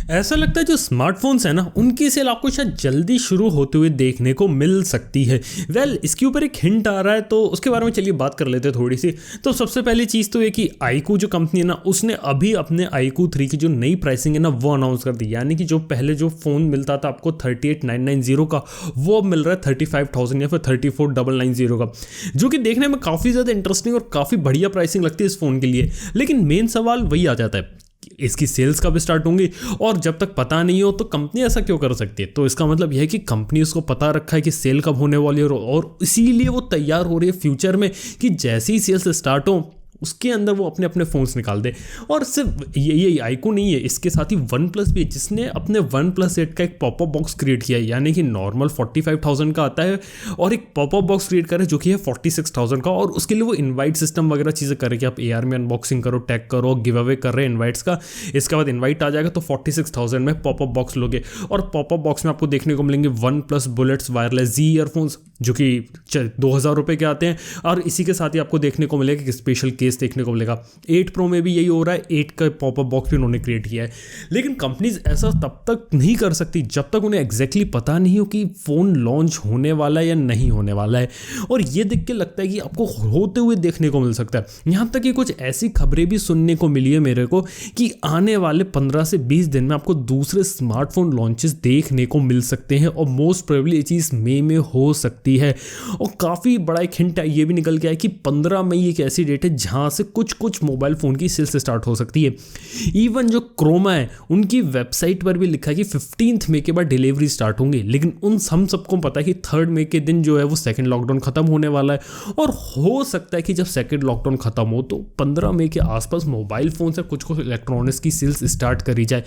ऐसा लगता है जो स्मार्टफोन्स है ना उनकी सेल आपको शायद जल्दी शुरू होते हुए देखने को मिल सकती है। इसके ऊपर एक हिंट आ रहा है तो उसके बारे में चलिए बात कर लेते हैं थोड़ी सी। तो सबसे पहली चीज़ तो ये कि iQOO जो कंपनी है ना उसने अभी अपने iQOO 3 की जो नई प्राइसिंग है ना वो अनाउंस कर दी। यानी कि जो पहले जो फ़ोन मिलता था आपको 38,990 का, वो अब मिल रहा है 35,000 या फिर 34,990 का, जो कि देखने में काफ़ी ज़्यादा इंटरेस्टिंग और काफ़ी बढ़िया प्राइसिंग लगती है इस फ़ोन के लिए। लेकिन मेन सवाल वही आ जाता है, इसकी सेल्स कब स्टार्ट होंगी, और जब तक पता नहीं हो तो कंपनी ऐसा क्यों कर सकती है। तो इसका मतलब यह है कि कंपनी उसको पता रखा है कि सेल कब होने वाली है, और इसीलिए वो तैयार हो रही है फ्यूचर में कि जैसे ही सेल्स स्टार्ट हो उसके अंदर वो अपने अपने फ़ोन्स निकाल दे। और सिर्फ ये iQOO नहीं है, इसके साथ ही OnePlus भी है जिसने अपने OnePlus 8 का एक पॉपअप बॉक्स क्रिएट किया है। यानी कि नॉर्मल 45,000 का आता है और एक पॉपअप बॉक्स क्रिएट करे जो कि है 46,000 का, और उसके लिए वो इनवाइट सिस्टम वगैरह चीज़ें करे कि आप AR में अनबॉक्सिंग करो, टैग करो, गिव अवे कर रहे हैं इन्वाइट्स का। इसके बाद इन्वाइट आ जाएगा तो 46,000 में पॉपअप बॉक्स लोगे, और पॉपअप बॉक्स में आपको देखने को मिलेंगे OnePlus bullets wireless Z earphones जो कि 2,000 रुपये के आते हैं, और इसी के साथ ही आपको देखने को मिलेगा कि स्पेशल केस देखने को मिलेगा। 8 Pro में भी यही हो रहा है, 8 का पॉपअप बॉक्स भी उन्होंने क्रिएट किया है। लेकिन कंपनीज ऐसा तब तक नहीं कर सकती जब तक उन्हें एग्जैक्टली पता नहीं हो कि फ़ोन लॉन्च होने वाला है या नहीं होने वाला है, और ये देख के लगता है कि आपको होते हुए देखने को मिल सकता है। यहाँ तक कि कुछ ऐसी खबरें भी सुनने को मिली है मेरे को कि आने वाले 15 से 20 दिन में आपको दूसरे स्मार्टफोन लॉन्चेस देखने को मिल सकते हैं, और मोस्ट प्रोबेबली ये चीज़ मई में हो सकती है। और काफ़ी बड़ा एक हिंट है ये भी निकल के आया कि 15 मई एक ऐसी डेट है जहाँ से कुछ मोबाइल फ़ोन की सेल्स स्टार्ट हो सकती है। इवन जो क्रोमा है उनकी वेबसाइट पर भी लिखा है कि 15 मई के बाद डिलीवरी स्टार्ट होंगी। लेकिन हम सबको पता है कि 3 मई के दिन जो है वो सेकंड लॉकडाउन खत्म होने वाला है, और हो सकता है कि जब सेकंड लॉकडाउन खत्म हो तो 15 मई के आसपास मोबाइल फ़ोन से कुछ इलेक्ट्रॉनिक्स की सेल्स स्टार्ट करी जाए।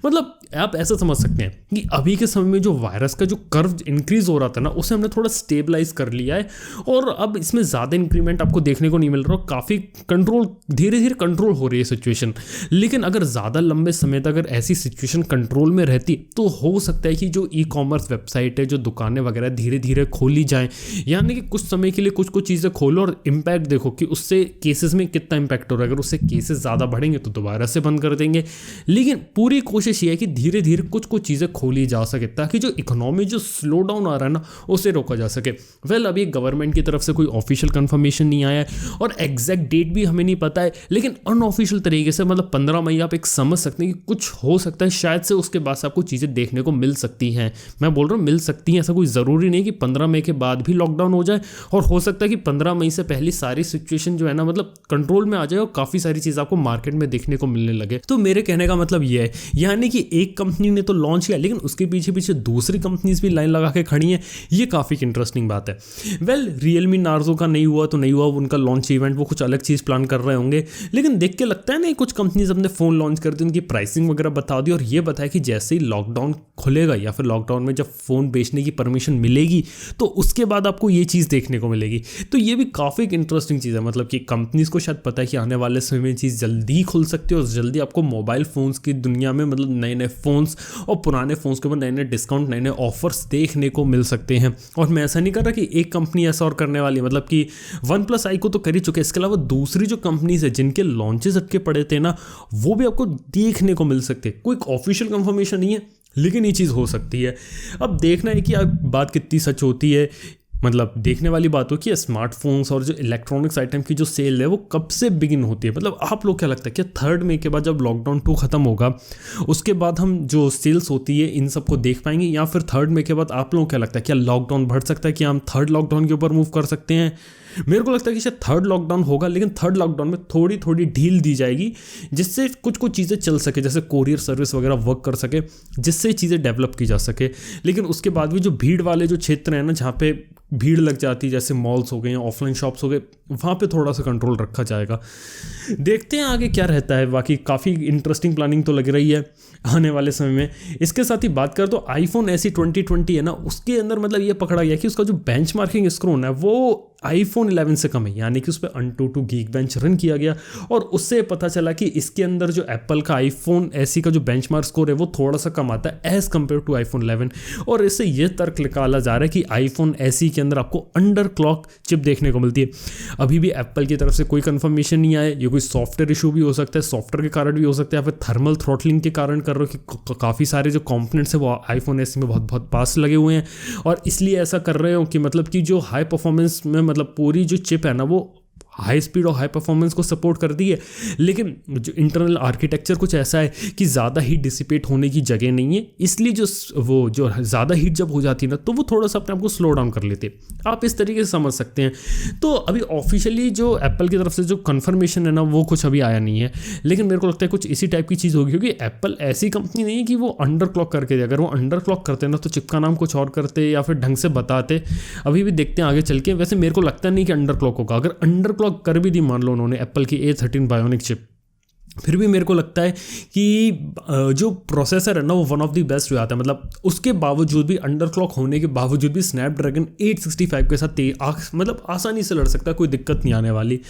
मतलब आप ऐसा समझ सकते हैं कि अभी के समय में जो वायरस का जो कर्व इंक्रीज हो रहा था ना उसे हमने थोड़ा स्टेबलाइज कर लिया है, और अब इसमें ज़्यादा इंक्रीमेंट आपको देखने को नहीं मिल रहा, काफ़ी कंट्रोल, धीरे धीरे कंट्रोल हो रही है सिचुएशन। लेकिन अगर ज़्यादा लंबे समय तक अगर ऐसी सिचुएशन कंट्रोल में रहती तो हो सकता है कि जो ई-कॉमर्स वेबसाइट है, जो दुकानें वगैरह धीरे धीरे खोली जाएं। यानी कि कुछ समय के लिए कुछ चीज़ें खोलो और इम्पैक्ट देखो कि उससे केसेस में कितना इम्पैक्ट हो रहा है। अगर उससे केसेस ज़्यादा बढ़ेंगे तो दोबारा से बंद कर देंगे। लेकिन पूरी कोशिश ये है कि धीरे धीरे कुछ चीज़ें खोली जा सके ताकि जो इकोनॉमी जो स्लो डाउन आ रहा है ना उसे रोका जा सके। अभी गवर्नमेंट की तरफ से कोई ऑफिशियल कंफर्मेशन नहीं आया है और एग्जैक्ट डेट भी हमें नहीं पता है, लेकिन अनऑफिशियल तरीके से मतलब 15 मई आप एक समझ सकते हैं कि कुछ हो सकता है, शायद से उसके बाद से आपको चीज़ें देखने को मिल सकती हैं। मैं बोल रहा हूँ मिल सकती हैं, ऐसा कोई ज़रूरी नहीं कि 15 मई के बाद भी लॉकडाउन हो जाए, और हो सकता है कि 15 मई से पहले सारी सिचुएशन जो है ना मतलब कंट्रोल में आ जाए और काफ़ी सारी चीज़ आपको मार्केट में देखने को मिलने लगे। तो मेरे कहने का मतलब ये है, यानी कि एक कंपनी ने तो लॉन्च किया लेकिन उसके पीछे पीछे दूसरी कंपनीज भी लाइन लगा के खड़ी हैं। ये काफ़ी इंटरेस्टिंग बात है। रियलमी नार्जो का नहीं हुआ तो नहीं हुआ, उनका लॉन्च इवेंट, वो कुछ अलग चीज़ प्लान कर रहे होंगे। लेकिन देख के लगता है ना कुछ कंपनीज अपने फ़ोन लॉन्च कर दी, उनकी प्राइसिंग वगैरह बता दी और ये बताया कि जैसे ही लॉकडाउन खुलेगा या फिर लॉकडाउन में जब फ़ोन बेचने की परमिशन मिलेगी तो उसके बाद आपको ये चीज़ देखने को मिलेगी। तो ये भी काफ़ी एक इंटरेस्टिंग चीज़ है, मतलब कि कंपनीज को शायद पता है कि आने वाले समय में चीज़ जल्दी खुल सकती है और जल्दी आपको मोबाइल फ़ोन्स की दुनिया में मतलब नए नए फ़ोन्स और पुराने फ़ोन्स के ऊपर नए नए डिस्काउंट, नए नए ऑफर्स देखने को मिल सकते हैं। और मैं ऐसा नहीं कर रहा कि एक कंपनी ऐसा और करने वाली है, मतलब कि OnePlus iQOO तो कर ही चुके हैं, इसके अलावा दूसरी जो कंपनीज है जिनके लॉन्चेस अटके पड़े थे ना वो भी आपको देखने को मिल सकते हैं। कोई ऑफिशियल कंफर्मेशन नहीं है लेकिन ये चीज़ हो सकती है। अब देखना है कि बात कितनी सच होती है। मतलब देखने वाली बात हो कि स्मार्टफोन्स और जो इलेक्ट्रॉनिक्स आइटम की जो सेल है वो कब से बिगिन होती है। मतलब आप लोग क्या लगता है कि 3 मई के बाद जब लॉकडाउन 2 खत्म होगा उसके बाद हम जो सेल्स होती है इन सबको देख पाएंगे, या फिर 3 मई के बाद आप लोगों को क्या लगता है क्या लॉकडाउन बढ़ सकता है कि हम 3rd लॉकडाउन के ऊपर मूव कर सकते हैं? मेरे को लगता है कि शायद 3rd लॉकडाउन होगा, लेकिन 3rd लॉकडाउन में थोड़ी ढील दी जाएगी जिससे कुछ चीज़ें चल सके, जैसे कोरियर सर्विस वगैरह वर्क कर सके, जिससे चीज़ें डेवलप की जा सके। लेकिन उसके बाद भी जो भीड़ वाले जो क्षेत्र हैं ना जहाँ पे भीड़ लग जाती है, जैसे मॉल्स हो गए, ऑफलाइन शॉप्स हो गए, वहाँ पे थोड़ा सा कंट्रोल रखा जाएगा। देखते हैं आगे क्या रहता है। बाकी काफ़ी इंटरेस्टिंग प्लानिंग तो लग रही है आने वाले समय में। इसके साथ ही बात कर तो iPhone SE 2020 है ना, उसके अंदर मतलब ये पकड़ा गया कि उसका जो बेंचमार्किंग स्कोर है वो आईफोन 11 से कम है, यानी कि उस पर AnTuTu Geekbench रन किया गया और उससे पता चला कि इसके अंदर जो एप्पल का आईफोन एसी का जो बेंचमार्क स्कोर है वो थोड़ा सा कम आता है एज़ कम्पेयर टू आईफोन 11। और इससे ये तर्क निकाला जा रहा है कि आईफोन एसी के अंदर आपको अंडर क्लॉक चिप देखने को मिलती है। अभी भी एप्पल की तरफ से कोई कंफर्मेशन नहीं आया, ये कोई सॉफ्टवेयर इशू भी हो सकता है, सॉफ्टवेयर के कारण भी हो सकता है, या फिर थर्मल थ्रॉटलिंग के कारण कर रहे हो कि काफ़ी सारे जो कंपोनेंट्स है वो आईफोन एसी में बहुत बहुत पास लगे हुए हैं और इसलिए ऐसा कर रहे हो कि मतलब कि जो हाई परफॉर्मेंस में मतलब पूरी जो चिप है ना वो हाई स्पीड और हाई परफॉर्मेंस को सपोर्ट करती है, लेकिन जो इंटरनल आर्किटेक्चर कुछ ऐसा है कि ज़्यादा हीट डिसिपेट होने की जगह नहीं है, इसलिए जो ज़्यादा हीट जब हो जाती है ना तो वो थोड़ा सा अपने आप को स्लो डाउन कर लेते हैं। आप इस तरीके से समझ सकते हैं। तो अभी ऑफिशियली जो एप्पल की तरफ से जो कन्फर्मेशन है ना वो कुछ अभी आया नहीं है, लेकिन मेरे को लगता है कुछ इसी टाइप की चीज़ होगी, क्योंकि एप्पल ऐसी कंपनी नहीं है कि वो अंडर क्लॉक करके दे। अगर वो अंडर क्लॉक करते ना तो चिप का नाम कुछ और करते या फिर ढंग से बताते। अभी भी देखते हैं आगे चल के। वैसे मेरे को लगता नहीं कि अंडर क्लॉक होगा। अगर अंडर क्लॉक कर भी दी मान लो उन्होंने एप्पल की A13 बायोनिक चिप, फिर भी मेरे को लगता है कि जो प्रोसेसर है ना वो वन ऑफ द बेस्ट हो जाता है। मतलब उसके बावजूद भी अंडर क्लॉक होने के बावजूद भी स्नैपड्रैगन 865 के साथ मतलब आसानी से लड़ सकता है, कोई दिक्कत नहीं आने वाली।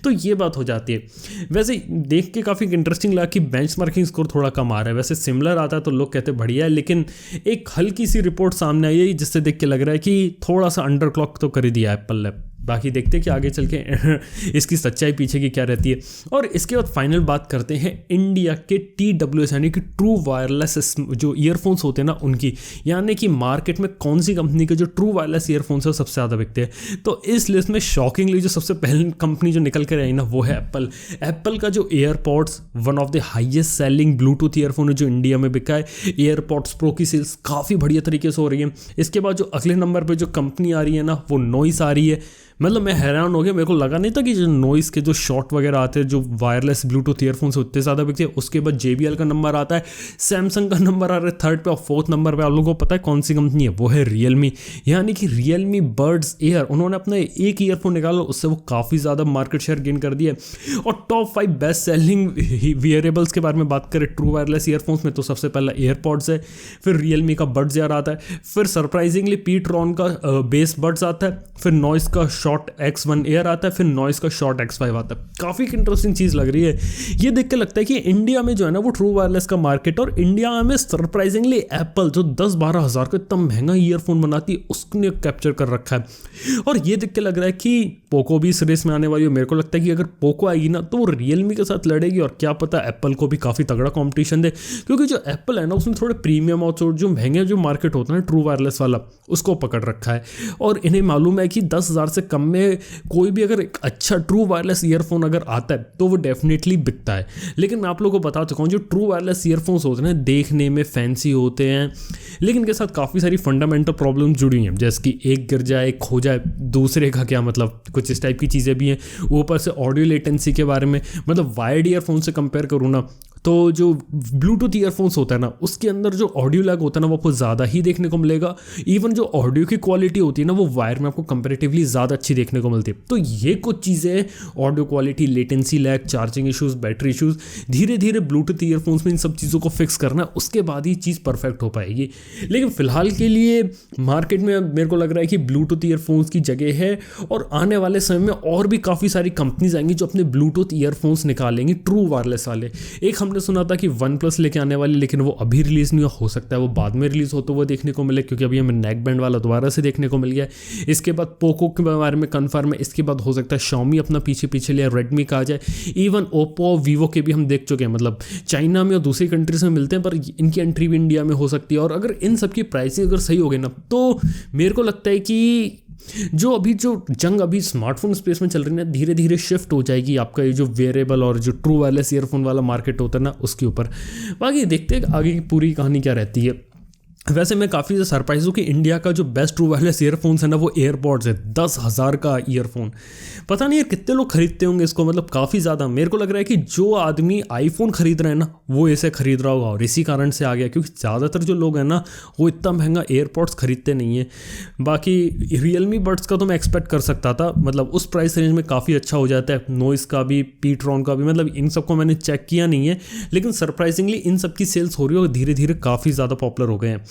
तो ये बात हो जाती है। वैसे देख के काफ़ी इंटरेस्टिंग लगा कि बेंचमार्किंग स्कोर थोड़ा कम आ रहा है। वैसे सिमिलर आता है तो लोग कहते हैं बढ़िया है, लेकिन एक हल्की सी रिपोर्ट सामने आई है जिससे देख के लग रहा है कि थोड़ा सा अंडर क्लॉक तो कर ही दिया एप्पल ने। बाकी देखते हैं कि आगे चल के इसकी सच्चाई पीछे की क्या रहती है। और इसके बाद फाइनल बात करते हैं इंडिया के TWS यानी कि ट्रू वायरलेस जो ईयरफोन्स होते हैं ना उनकी, यानी कि मार्केट में कौन सी कंपनी के जो ट्रू वायरलेस ईयरफोन्स है सबसे ज़्यादा बिकते हैं। तो इस लिस्ट में शॉकिंगली जो सबसे पहली कंपनी जो निकल कर आई ना वो है एप्पल। एप्पल का जो AirPods one of the highest selling Bluetooth earphone है जो इंडिया में बिका है। एयरपॉड्स प्रो की सेल्स काफ़ी बढ़िया तरीके से हो रही है। इसके बाद जो अगले नंबर पर जो कंपनी आ रही है ना वो नॉइस आ रही है। मतलब मैं हैरान हो गया, मेरे को लगा नहीं था कि जो नॉइस के जो शॉट वगैरह आते हैं जो वायरलेस ब्लूटूथ ईयरफोन्स उतने ज़्यादा बिकते हैं। उसके बाद JBL का नंबर आता है, सैमसंग का नंबर आ रहा है थर्ड पे और फोर्थ नंबर पे आप लोगों को पता है कौन सी कंपनी है, वो है रियलमी। यानी कि रियलमी बर्ड्स एयर, उन्होंने अपना एक ईयरफोन निकाला, उससे वो काफ़ी ज़्यादा मार्केट शेयर गेन कर दिया। और टॉप 5 बेस्ट सेलिंग वियरेबल्स के बारे में बात करें ट्रू वायरलेस ईयरफोन्स में तो सबसे पहला एयरपॉड्स है, फिर रियलमी का बड्स एयर आता है, फिर सरप्राइजिंगली पीट्रॉन का बेस बड्स आता है, फिर नॉइस का शॉट X1 एयर आता है, फिर नॉइस का शॉट X5 आता है। काफ़ी इंटरेस्टिंग चीज़ लग रही है। ये देख के लगता है कि इंडिया में जो है ना वो ट्रू वायरलेस का मार्केट, और इंडिया में सरप्राइजिंगली एप्पल जो 10-12 हज़ार का इतना महंगा ईयरफोन बनाती है उसने कैप्चर कर रखा है। और ये देख के लग रहा है कि पोको भी इस रेस में आने वाली है। मेरे को लगता है कि अगर पोको आएगी ना तो वो रियलमी के साथ लड़ेगी, और क्या पता एप्पल को भी काफ़ी तगड़ा कॉम्पिटिशन दे, क्योंकि जो एप्पल है ना उसने थोड़े प्रीमियम और जो महंगे जो मार्केट होता है ना ट्रू वायरलेस वाला उसको पकड़ रखा है। और इन्हें मालूम है कि 10,000 से कम में कोई भी अगर एक अच्छा ट्रू वायरलेस ईयरफोन अगर आता है तो वो डेफिनेटली बिकता है। लेकिन मैं आप लोगों को बता चुका हूँ जो ट्रू वायरलेस ईयरफोन्स होते हैं देखने में फैंसी होते हैं, लेकिन इनके साथ काफ़ी सारी फंडामेंटल प्रॉब्लम जुड़ी हैं, जैसे कि एक गिर जाए खो जाए, दूसरे का क्या मतलब कुछ इस टाइप की चीज़ें भी हैं। ऊपर से ऑडियो लेटेंसी के बारे में, मतलब वायर्ड ईयरफोन से कंपेयर करूँ ना तो जो ब्लूटूथ ईयरफोन्स होता है ना उसके अंदर जो ऑडियो लैग होता है ना वो आपको ज़्यादा ही देखने को मिलेगा। इवन जो ऑडियो की क्वालिटी होती है ना वो वायर में आपको कंपैरेटिवली ज़्यादा अच्छी देखने को मिलती है। तो ये कुछ चीज़ें audio quality, latency lag, charging issues, battery issues, धीरे धीरे ब्लूटूथ ईयरफोन्स में इन सब चीज़ों को फिक्स करना, उसके बाद ही चीज़ परफेक्ट हो पाएगी। लेकिन फ़िलहाल के लिए मार्केट में मेरे को लग रहा है कि ब्लूटूथ ईयरफोन्स की जगह है, और आने वाले समय में और भी काफ़ी सारी कंपनीज आएंगी जो अपने ब्लूटूथ ईयरफोन्स निकालेंगी ट्रू वायरलेस वाले। एक हमने सुना था कि OnePlus लेके आने वाली, लेकिन वो अभी रिलीज़ नहीं हो सकता है वो बाद में रिलीज़ हो तो वो देखने को मिले, क्योंकि अभी हमें नेक बैंड वाला दोबारा से देखने को मिल गया है। इसके बाद पोको के बारे में कन्फर्म है, इसके बाद हो सकता है Xiaomi अपना पीछे ले, रेडमी का आ जाए, इवन ओप्पो, वीवो के भी हम देख चुके हैं। मतलब चाइना में और दूसरी कंट्रीज में मिलते हैं, पर इनकी एंट्री भी इंडिया में हो सकती है। और अगर इन सब की प्राइसिंग अगर सही हो गई ना तो मेरे को लगता है कि जो जंग अभी स्मार्टफोन स्पेस में चल रही है ना धीरे धीरे शिफ्ट हो जाएगी आपका ये जो वेयरेबल और जो ट्रू वायरलेस ईयरफोन वाला मार्केट होता है ना उसके ऊपर। बाकी देखते हैं आगे की पूरी कहानी क्या रहती है। वैसे मैं काफ़ी ज़्यादा सरप्राइज हूँ कि इंडिया का जो बेस्ट ट्रू वायरलेस ईयरफोन्स है ना वो एयरपॉड्स है। 10,000 का ईयरफोन, पता नहीं यार कितने लोग खरीदते होंगे इसको, मतलब काफ़ी ज़्यादा। मेरे को लग रहा है कि जो आदमी आईफोन खरीद रहे हैं ना वो इसे खरीद रहा होगा, और इसी कारण से आ गया, क्योंकि ज़्यादातर जो लोग हैं ना वो इतना महंगा एयरपॉड्स खरीदते नहीं है। बाकी रियलमी बड्स का तो मैं एक्सपेक्ट कर सकता था, मतलब उस प्राइस रेंज में काफ़ी अच्छा हो जाता है। नॉइस का भी, पीट्रॉन का भी, मतलब इन सबको मैंने चेक किया नहीं है, लेकिन सरप्राइजिंगली इन सब की सेल्स हो रही है और धीरे धीरे काफ़ी ज़्यादा पॉपुलर हो गए हैं।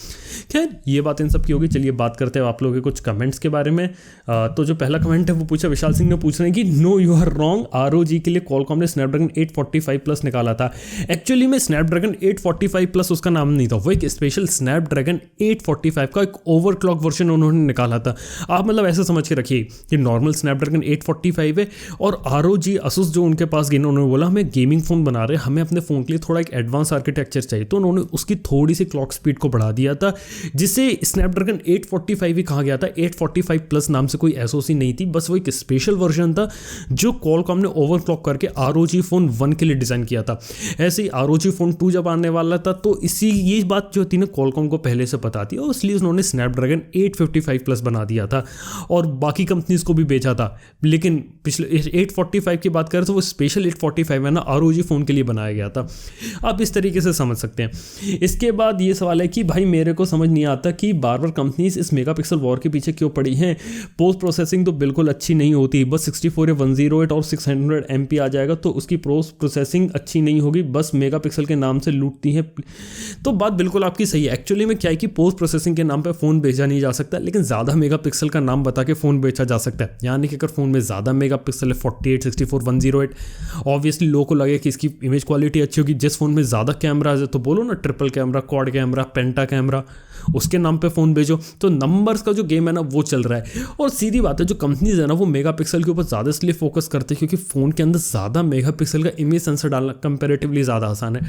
खैर ये बात इन सब की होगी। चलिए बात करते हैं आप लोगों के कुछ कमेंट्स के बारे में। तो जो पहला कमेंट है वो पूछा, विशाल सिंह ने पूछ रहे हैं कि no you are wrong, ROG के लिए क्वालकॉम ने स्नैपड्रैगन 845 प्लस निकाला था। एक्चुअली में स्नैपड्रैगन 845 प्लस उसका नाम नहीं था, वो एक स्पेशल स्नैपड्रैगन 845 का एक ओवरक्लॉक वर्जन उन्होंने निकाला था। आप मतलब ऐसे समझ के रखिए कि नॉर्मल स्नैपड्रैगन 845 है और ROG Asus जो उनके पास गए, उन्होंने बोला हमें गेमिंग फोन बना रहे हैं, हमें अपने फोन के लिए थोड़ा एक एडवांस आर्किटेक्चर चाहिए, तो उन्होंने उसकी थोड़ी सी क्लॉक स्पीड को बढ़ा दिया था, जिससे स्नैपड्रैगन 845 ही कहा गया था। 845 प्लस नाम से कोई SoC नहीं थी, बस वो एक स्पेशल वर्जन था जो क्वालकॉम ने ओवरक्लॉक करके ROG फोन 1 के लिए डिजाइन किया था। ऐसे ही ROG फोन 2 जब आने वाला था तो ये बात जो थी ना क्वालकॉम को पहले से पता थी और इसलिए उन्होंने स्नैपड्रैगन 855 प्लस बना दिया था और बाकी कंपनीज को भी बेचा था। लेकिन पिछले 845 की बात करें तो वो स्पेशल 845 है ना, ROG फोन के लिए बनाया गया था। आप इस तरीके से समझ सकते हैं। इसके बाद ये सवाल है कि भाई मेरे को समझ नहीं आता कि बार बार कंपनीज इस मेगापिक्सल वॉर के पीछे क्यों पड़ी हैं। पोस्ट प्रोसेसिंग तो बिल्कुल अच्छी नहीं होती, बस 64 या 108 और 600 MP आ जाएगा तो उसकी पोस्ट प्रोसेसिंग अच्छी नहीं होगी, बस मेगापिक्सल के नाम से लूटती है। तो बात बिल्कुल आपकी सही है। एक्चुअली में क्या है कि पोस्ट प्रोसेसिंग के नाम पर फ़ोन बेचा नहीं जा सकता, लेकिन ज़्यादा मेगापिक्सल का नाम बता के फ़ोन बेचा जा सकता है। यानी कि अगर फ़ोन में ज़्यादा मेगापिक्सल है 48, 64, 108, ऑब्वियसली लोगों को लगे कि इसकी इमेज क्वालिटी अच्छी होगी। जिस फ़ोन में ज़्यादा कैमरा है तो बोलो ना ट्रिपल कैमरा, क्वाड कैमरा, पेंटा कैमरा, उसके नाम पे फ़ोन भेजो। तो नंबर्स का जो गेम है ना वो चल रहा है। और सीधी बात है जो कंपनीज है ना वो मेगापिक्सल के ऊपर ज़्यादा इसलिए फोकस करते हैं क्योंकि फ़ोन के अंदर ज़्यादा मेगापिक्सल का इमेज सेंसर डालना कंपेरेटिवली ज़्यादा आसान है।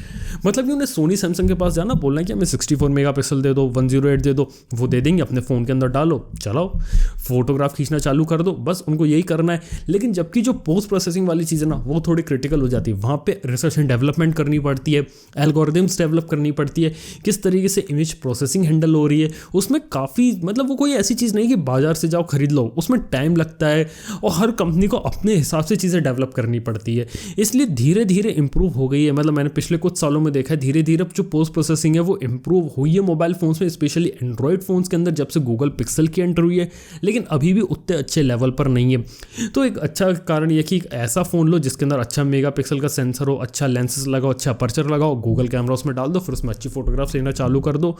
मतलब कि उन्हें सोनी सैमसंग के पास जाना, बोलना है कि हमें 64 मेगापिक्सल दे दो, 108 दे दो, वो दे देंगे, अपने फ़ोन के अंदर डालो, चलाओ, फोटोग्राफ खींचना चालू कर दो, बस उनको यही करना है। लेकिन जबकि जो पोस्ट प्रोसेसिंग वाली चीज़ है ना वो थोड़ी क्रिटिकल हो जाती है। वहाँ पर रिसर्च एंड डेवलपमेंट करनी पड़ती है, एल्गोरिदम्स डेवलप करनी पड़ती है, किस तरीके से इमेज प्रोसेसिंग हैंडल हो रही है, उसमें काफ़ी मतलब वो कोई ऐसी चीज़ नहीं कि बाजार से जाओ खरीद लो, उसमें टाइम लगता है और हर कंपनी को अपने हिसाब से चीज़ें डेवलप करनी पड़ती है। इसलिए धीरे धीरे इंप्रूव हो गई है। मतलब मैंने पिछले कुछ सालों में देखा है धीरे धीरे जो पोस्ट प्रोसेसिंग है वो इंप्रूव हुई है मोबाइल फ़ोन्स में, स्पेशली एंड्रॉयड फ़ोन्स के अंदर जब से गूगल पिक्सल की एंटर हुई है, लेकिन अभी भी उतने अच्छे लेवल पर नहीं है। तो एक अच्छा कारण यह कि एक ऐसा फ़ोन लो जिसके अंदर अच्छा मेगापिक्सल का सेंसर हो, अच्छा लेंसेज लगाओ, अच्छा अपर्चर लगाओ, गूगल कैमरा उसमें डाल दो, फिर उसमें अच्छी फोटोग्राफ्स लेना चालू कर दो।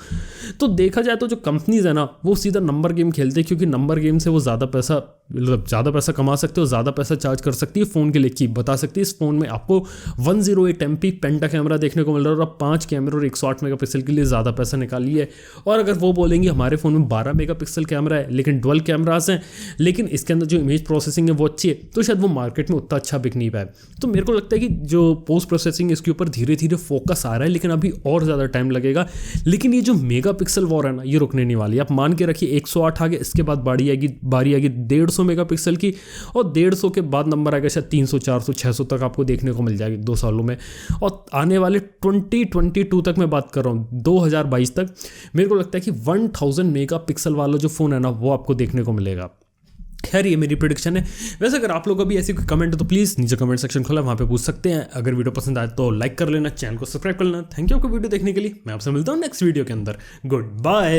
तो देखा जाए तो जो कंपनीज है ना वो सीधा नंबर गेम खेलते हैं, क्योंकि नंबर गेम से वो ज़्यादा पैसा कमा सकते हो, ज़्यादा पैसा चार्ज कर सकती है फ़ोन के लिए, की बता सकती है इस फ़ोन में आपको 108 MP पेंटा कैमरा देखने को मिल रहा है और अब 5 कैमरे और 108 मेगापिक्सल के लिए ज़्यादा पैसा निकालिए। और अगर वो बोलेंगे हमारे फ़ोन में 12 मेगापिक्सल कैमरा है लेकिन डुअल कैमरास हैं, लेकिन इसके अंदर जो इमेज प्रोसेसिंग है वो अच्छी है, तो शायद वो मार्केट में उतना अच्छा बिक नहीं पाए। तो मेरे को लगता है कि जो पोस्ट प्रोसेसिंग इसके ऊपर धीरे धीरे फोकस आ रहा है, लेकिन अभी और ज़्यादा टाइम लगेगा। लेकिन ये जो मेगापिक्सल वॉर है ना ये रुकने नहीं वाली। आप मान के रखिए 108 आ गया, इसके बाद बारी आएगी 150 मेगापिक्सल की, और 150 के बाद नंबर आएगा शायद 300, 400, 600 तक आपको देखने को मिल जाएगी 2 सालों में। और आने वाले 2022 तक मैं बात कर रहा हूँ, 2022 तक मेरे को लगता है कि 1000 मेगापिक्सल वाला जो फ़ोन है ना वो आपको देखने को मिलेगा। खैर ये मेरी प्रेडिक्शन है। वैसे अगर आप लोग का भी ऐसी कोई कमेंट है तो प्लीज़ नीचे कमेंट सेक्शन खोला, वहाँ पे पूछ सकते हैं। अगर वीडियो पसंद आए तो लाइक कर लेना, चैनल को सब्सक्राइब कर लेना। थैंक यू आपको वीडियो देखने के लिए। मैं आपसे मिलता हूँ नेक्स्ट वीडियो के अंदर। Good bye.